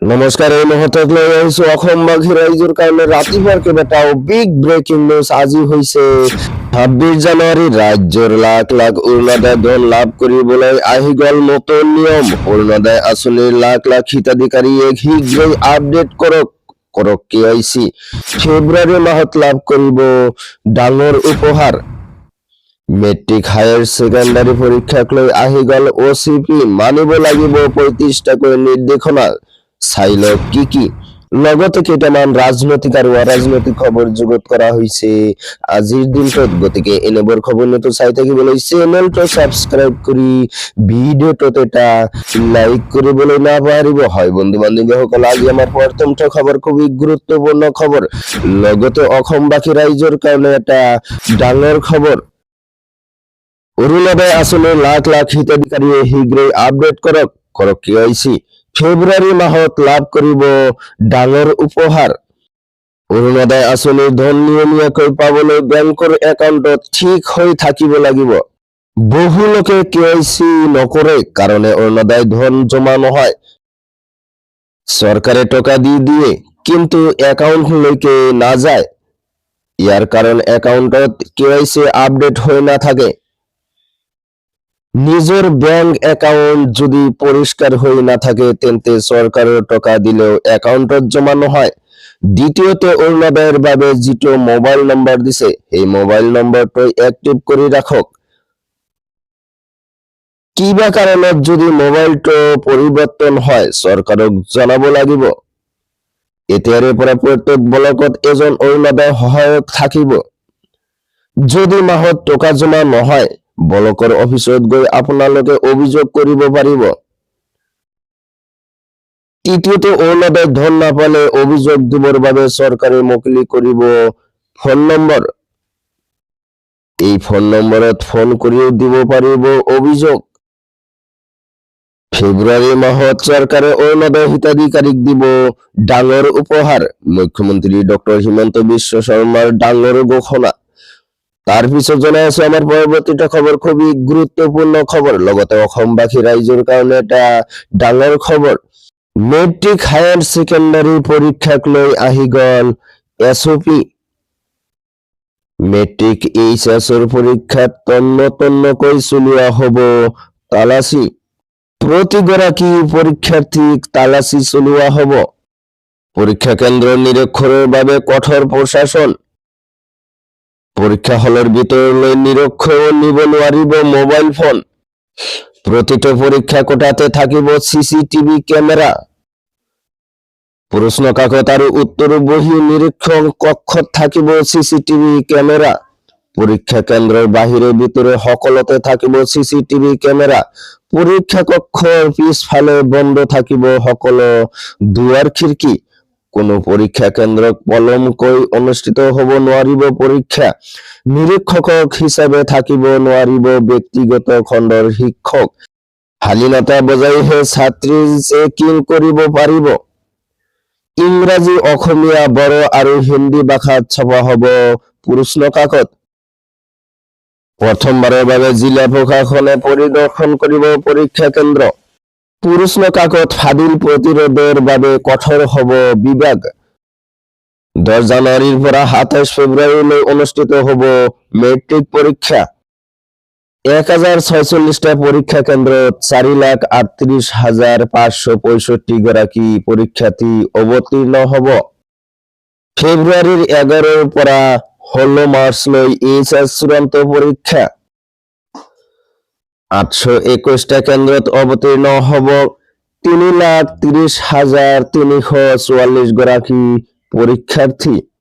নমস্কাৰ। এই মুহূৰ্তত লৈ আহিছো অসমবাসী ৰাইজৰ কাৰণে ৰাতিপুৱাৰ কেইবাটাও বিগ ব্ৰেকিং নিউজ। আজি হৈছে 26 জানুৱাৰী। ৰাজ্যৰ লাখ লাখ অৰুণোদয় ধন লাভ কৰিবলৈ আহি গ'ল নতুন নিয়ম। অৰুণোদয় আঁচনিৰ লাখ লাখ হিতাধিকাৰীয়ে শীঘ্ৰেই আপডেট কৰক KYC। ফেব্ৰুৱাৰী মাহত লাভ কৰিব ডাঙৰ উপহাৰ। মেট্ৰিক হায়াৰ ছেকেণ্ডাৰী পৰীক্ষাক লৈ আহি গ'ল OCP। মানিব লাগিব 35টাকৈ নিৰ্দেশনা। চাই লওক কি লগতে কেইটামান ৰাজনৈতিক আৰু অৰাজনৈতিক খবৰ যুগুত কৰা হৈছে আজিৰ দিনটোত। গতিকে এনেবোৰ খবৰ নতো চাই থাকিবলৈ চেনেলটো ছাবস্ক্ৰাইব কৰি ভিডিঅ'টোত এটা লাইক কৰিবলৈ নাপাহৰিব। হয় বন্ধু বান্ধৱীসকল, আজি আমাৰ প্ৰথমটো খবৰ খুবেই গুৰুত্বপূৰ্ণ খবৰ, লগতে অসমবাসী ৰাইজৰ কাৰণে এটা ডাঙৰ খবৰ। অৰুণোদয় আঁচনিৰ লাখ লাখ হিতাধিকাৰীয়ে শীঘ্ৰেই আপডেট কৰক KYC। ফেব্ৰুৱাৰী মাহত লাভ কৰিব ডাঙৰ উপহাৰ। অৰুণোদয় আঁচনিৰ ধন নিয়মীয়াকৈ পাবলৈ বেংকৰ একাউণ্টত ঠিক হৈ থাকিব লাগিব। বহু লোকে KYC নকৰে কাৰণে অৰুণোদয় ধন জমা নহয়। চৰকাৰে টকা দি দিয়ে কিন্তু একাউণ্টলৈকে নাযায়। ইয়াৰ কাৰণ একাউণ্টত KYC আপডেট হৈ নাথাকে। নিজৰ বেংক একাউণ্ট যদি পৰিষ্কাৰ হৈ নাথাকে তেন্তে চৰকাৰৰ টকা দিলেও একাউণ্টত জমা নহয়। দ্বিতীয়তে, অৰুণোদয়ৰ বাবে যিটো মোবাইল নম্বৰ দিছে সেই মোবাইল নম্বৰটো এক্টিভ কৰি ৰাখক। কিবা কাৰণত যদি মোবাইলটো পৰিৱৰ্তন হয় চৰকাৰক জনাব লাগিব। এতিয়াৰে পৰা প্ৰত্যেক ব্লকত এজন অৰুণোদয় সহায়ক থাকিব। যদি মাহত টকা জমা নহয় ব্লকৰ অফিচত গৈ আপোনালোকে অভিযোগ কৰিব পাৰিব। তৃতীয়তে, অৰুণোদয় ধন নাপালে অভিযোগ দিবৰ বাবে চৰকাৰে মুকলি কৰিব ফোন নম্বৰ। এই ফোন নম্বৰত ফোন কৰিও দিব পাৰিব অভিযোগ। ফেব্ৰুৱাৰী মাহত চৰকাৰে অৰুণোদয় হিতাধিকাৰীক দিব ডাঙৰ উপহাৰ। মুখ্যমন্ত্ৰী ডক্টৰ হিমন্ত বিশ্ব শৰ্মাৰ ডাঙৰ ঘোষণা। তাৰ পিছত জনাই আছো আমাৰ পৰৱৰ্তীটা খবৰ, খুবই গুৰুত্বপূৰ্ণ খবৰ, লগতে অসমবাসী ৰাইজৰ কাৰণে এটা ডাঙৰ খবৰ। মেট্ৰিক হায়াৰ ছেকেণ্ডাৰী পৰীক্ষাক লৈ আহি গ'ল SOP। মেট্ৰিক HS-ৰ পৰীক্ষাত তন্নকৈ চলোৱা হ'ব তালাচী। প্ৰতিগৰাকী পৰীক্ষাৰ্থীক তালাচী চলোৱা হ'ব। পৰীক্ষা কেন্দ্ৰৰ নিৰীক্ষণৰ বাবে কঠোৰ প্ৰশাসন। পৰীক্ষা হলৰ ভিতৰলৈ নিৰীক্ষণ নিব নোৱাৰিব মোবাইল ফোন। প্ৰতিটো পৰীক্ষা কোঠাতে থাকিব CCTV কেমেৰা। প্ৰশ্ন কাকত আৰু উত্তৰ বহী নিৰীক্ষণ কক্ষত থাকিব CCTV কেমেৰা। পৰীক্ষা কেন্দ্ৰৰ বাহিৰে ভিতৰে সকলোতে থাকিব CCTV কেমেৰা। পৰীক্ষা কক্ষৰ পিছফালে বন্ধ থাকিব সকলো দুৱাৰ খিৰিকী। কোনো পৰীক্ষা কেন্দ্ৰত পলমকৈ অনুষ্ঠিত হ'ব নোৱাৰিব পৰীক্ষা। নিৰীক্ষক হিচাপে থাকিব নোৱাৰিব ব্যক্তিগত খণ্ডৰ শিক্ষক। শালীনতা বজাইহে ছাত্ৰী চেকিং কৰিব পাৰিব। ইংৰাজী, অসমীয়া, বড়ো আৰু হিন্দী ভাষাত ছপা হ'ব প্ৰশ্ন কাকত। প্ৰথমবাৰৰ বাবে জিলা প্ৰশাসনে পৰিদৰ্শন কৰিব পৰীক্ষা কেন্দ্ৰ। প্ৰশ্ন কাকত ফাদিল প্ৰতিৰোধৰ বাবে কঠোৰ হ'ব বিভাগ। 10 জানুৱাৰীৰ পৰা 27 ফেব্ৰুৱাৰীলৈ অনুষ্ঠিত হ'ব মেট্ৰিক পৰীক্ষা। 1046টা পৰীক্ষা কেন্দ্ৰত 4,38,565 গৰাকী পৰীক্ষাৰ্থী অৱতীৰ্ণ হ'ব। ফেব্ৰুৱাৰীৰ 11ৰ পৰা 16 মাৰ্চলৈ HS চূড়ান্ত পৰীক্ষা। 821টা কেন্দ্ৰত অৱতীৰ্ণ হ'ব 3,30,344 গৰাকী পৰীক্ষাৰ্থী।